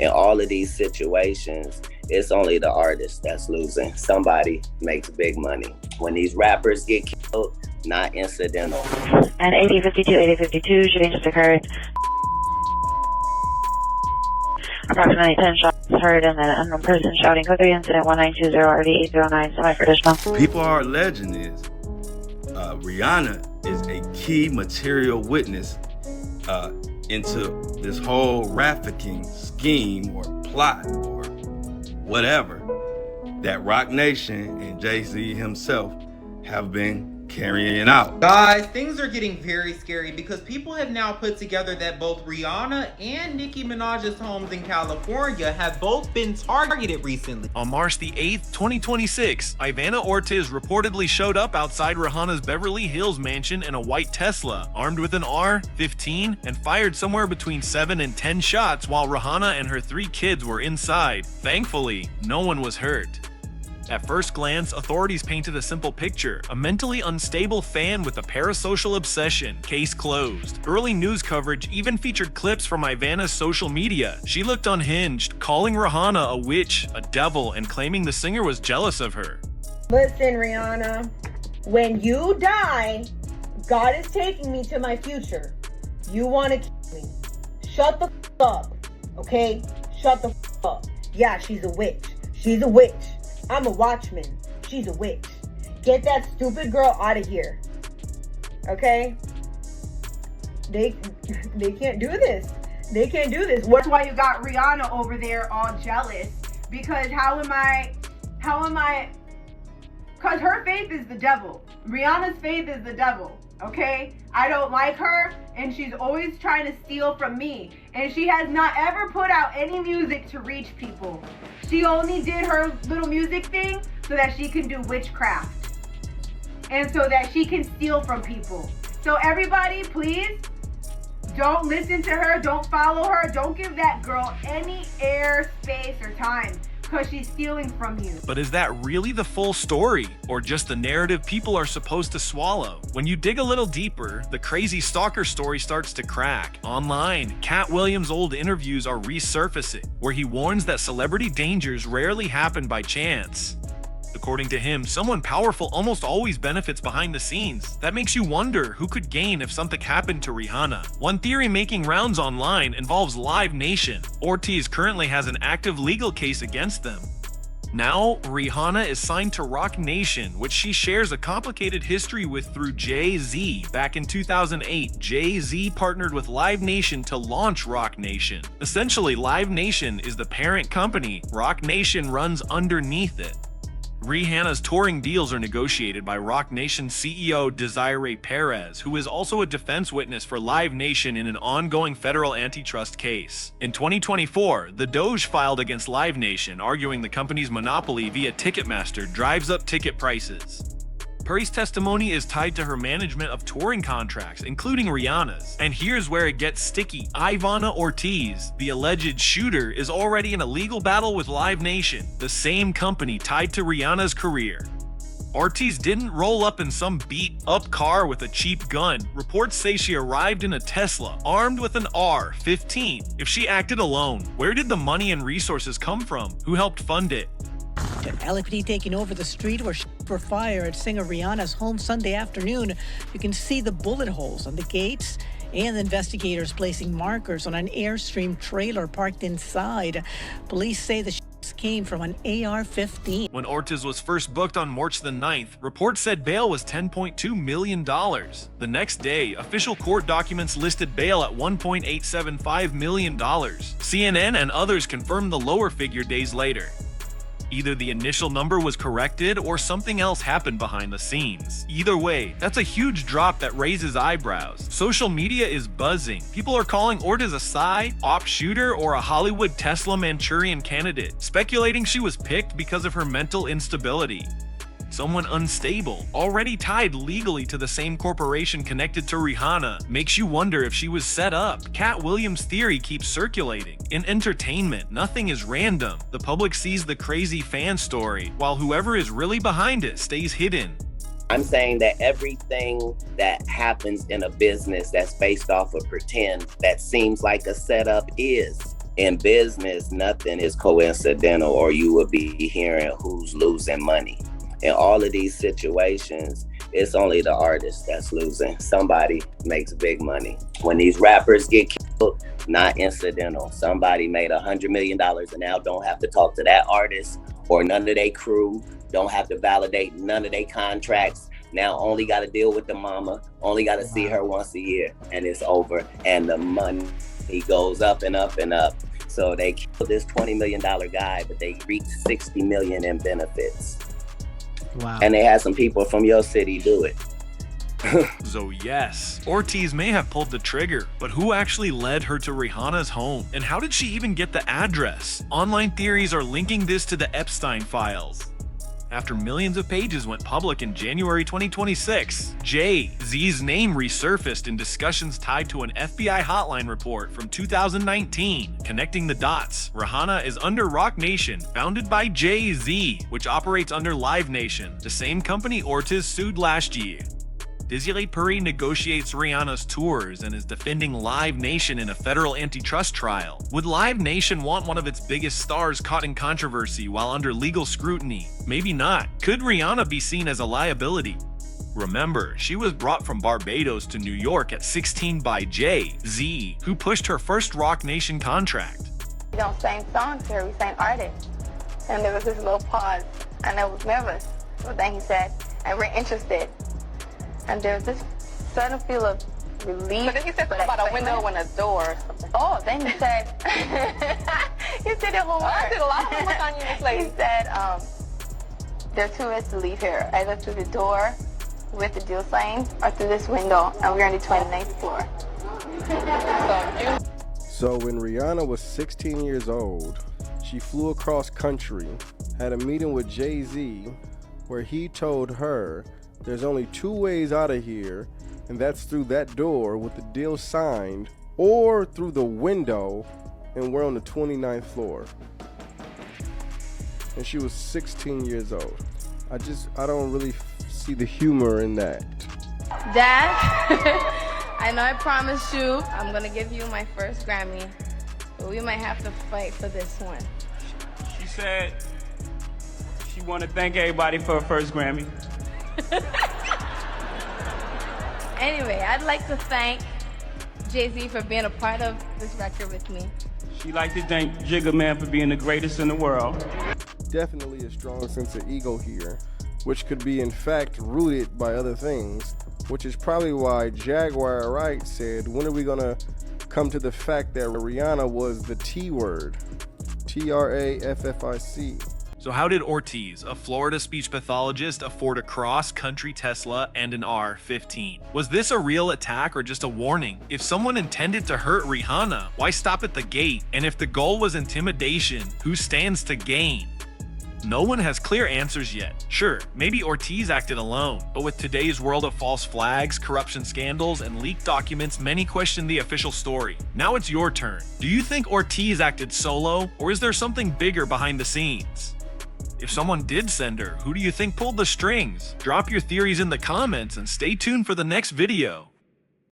in all of these situations, it's only the artist that's losing. Somebody makes big money. When these rappers get killed, not incidental. And 8052, shooting just occurred. Approximately 10 shots heard and an unknown person shouting code 3 incident 1920 RD 809 semi for additional. People are alleging is Rihanna is a key material witness into this whole trafficking scheme or plot or whatever that Roc Nation and Jay-Z himself have been carrying out. Guys, things are getting very scary because people have now put together that both Rihanna and Nicki Minaj's homes in California have both been targeted recently. On March the 8th, 2026, Ivana Ortiz reportedly showed up outside Rihanna's Beverly Hills mansion in a white Tesla, armed with an R-15, and fired somewhere between 7 and 10 shots while Rihanna and her 3 kids were inside. Thankfully, no one was hurt. At first glance, authorities painted a simple picture: a mentally unstable fan with a parasocial obsession, case closed. Early news coverage even featured clips from Ivana's social media. She looked unhinged, calling Rihanna a witch, a devil, and claiming the singer was jealous of her. Listen, Rihanna, when you die, God is taking me to my future. You want to kill me. Shut the up, okay? Shut the up. Yeah, she's a witch. She's a witch. I'm a watchman. She's a witch. Get that stupid girl out of here. Okay? They can't do this. They can't do this. That's why you got Rihanna over there all jealous. Because how am I? Because her faith is the devil. Rihanna's faith is the devil. Okay? I don't like her, and she's always trying to steal from me. And she has not ever put out any music to reach people. She only did her little music thing so that she can do witchcraft. And so that she can steal from people. So everybody, please, don't listen to her, don't follow her, don't give that girl any air, space, or time. Because she's stealing from you. But is that really the full story, or just the narrative people are supposed to swallow? When you dig a little deeper, the crazy stalker story starts to crack. Online, Katt Williams' old interviews are resurfacing, where he warns that celebrity dangers rarely happen by chance. According to him, someone powerful almost always benefits behind the scenes. That makes you wonder who could gain if something happened to Rihanna. One theory making rounds online involves Live Nation. Ortiz currently has an active legal case against them. Now, Rihanna is signed to Roc Nation, which she shares a complicated history with through Jay-Z. Back in 2008, Jay-Z partnered with Live Nation to launch Roc Nation. Essentially, Live Nation is the parent company. Roc Nation runs underneath it. Rihanna's touring deals are negotiated by Roc Nation CEO Desiree Perez, who is also a defense witness for Live Nation in an ongoing federal antitrust case. In 2024, the Doge filed against Live Nation, arguing the company's monopoly via Ticketmaster drives up ticket prices. Perry's testimony is tied to her management of touring contracts, including Rihanna's. And here's where it gets sticky. Ivana Ortiz, the alleged shooter, is already in a legal battle with Live Nation, the same company tied to Rihanna's career. Ortiz didn't roll up in some beat-up car with a cheap gun. Reports say she arrived in a Tesla, armed with an R-15. If she acted alone, where did the money and resources come from? Who helped fund it? LAPD taking over the street where were fired at singer Rihanna's home Sunday afternoon. You can see the bullet holes on the gates and investigators placing markers on an Airstream trailer parked inside. Police say the shots came from an AR-15. When Ortiz was first booked on March the 9th, reports said bail was $10.2 million. The next day, official court documents listed bail at $1.875 million. CNN and others confirmed the lower figure days later. Either the initial number was corrected or something else happened behind the scenes. Either way, that's a huge drop that raises eyebrows. Social media is buzzing. People are calling Ortiz a op shooter or a Hollywood Tesla Manchurian candidate, speculating she was picked because of her mental instability. Someone unstable, already tied legally to the same corporation connected to Rihanna, makes you wonder if she was set up. Katt Williams' theory keeps circulating. In entertainment, nothing is random. The public sees the crazy fan story, while whoever is really behind it stays hidden. I'm saying that everything that happens in a business that's based off of pretend that seems like a setup is. In business, nothing is coincidental, or you would be hearing who's losing money. In all of these situations, it's only the artist that's losing. Somebody makes big money. When these rappers get killed, not incidental. Somebody made $100 million and now don't have to talk to that artist or none of their crew, don't have to validate none of their contracts. Now only got to deal with the mama, only got to see her once a year, and it's over. And the money goes up and up and up. So they killed this $20 million guy, but they reaped $60 million in benefits. Wow. And they had some people from your city do it. So yes, Ortiz may have pulled the trigger, but who actually led her to Rihanna's home? And how did she even get the address? Online theories are linking this to the Epstein files. After millions of pages went public in January 2026, Jay-Z's name resurfaced in discussions tied to an FBI hotline report from 2019. Connecting the dots, Rihanna is under Roc Nation, founded by Jay-Z, which operates under Live Nation, the same company Ortiz sued last year. Desiree Puri negotiates Rihanna's tours and is defending Live Nation in a federal antitrust trial. Would Live Nation want one of its biggest stars caught in controversy while under legal scrutiny? Maybe not. Could Rihanna be seen as a liability? Remember, she was brought from Barbados to New York at 16 by Jay-Z, who pushed her first Roc Nation contract. We don't sing songs here, we sing artists. And there was this little pause, and I was nervous. But then he said, and we're interested. And there was this sudden feel of relief. But then he said something about a window and a door or something. Oh, then he said, you said it homework. I did a lot of homework on you, Miss Lady. He said, there are two ways to leave here, either through the door with the deal sign or through this window, and we're on the 29th floor. So when Rihanna was 16 years old, she flew across country, had a meeting with Jay-Z, where he told her there's only two ways out of here, and that's through that door with the deal signed, or through the window, and we're on the 29th floor. And she was 16 years old. I don't really see the humor in that. Dad, I know I promised you I'm gonna give you my first Grammy, but we might have to fight for this one. She said she wanted to thank everybody for her first Grammy. Anyway, I'd like to thank Jay-Z for being a part of this record with me. She'd like to thank Jigga Man for being the greatest in the world. Definitely a strong sense of ego here, which could be in fact rooted by other things, which is probably why Jaguar Wright said, when are we gonna come to the fact that Rihanna was the T word? Traffic. So how did Ortiz, a Florida speech pathologist, afford a cross-country Tesla and an R-15? Was this a real attack or just a warning? If someone intended to hurt Rihanna, why stop at the gate? And if the goal was intimidation, who stands to gain? No one has clear answers yet. Sure, maybe Ortiz acted alone, but with today's world of false flags, corruption scandals, and leaked documents, many question the official story. Now it's your turn. Do you think Ortiz acted solo, or is there something bigger behind the scenes? If someone did send her, who do you think pulled the strings? Drop your theories in the comments and stay tuned for the next video.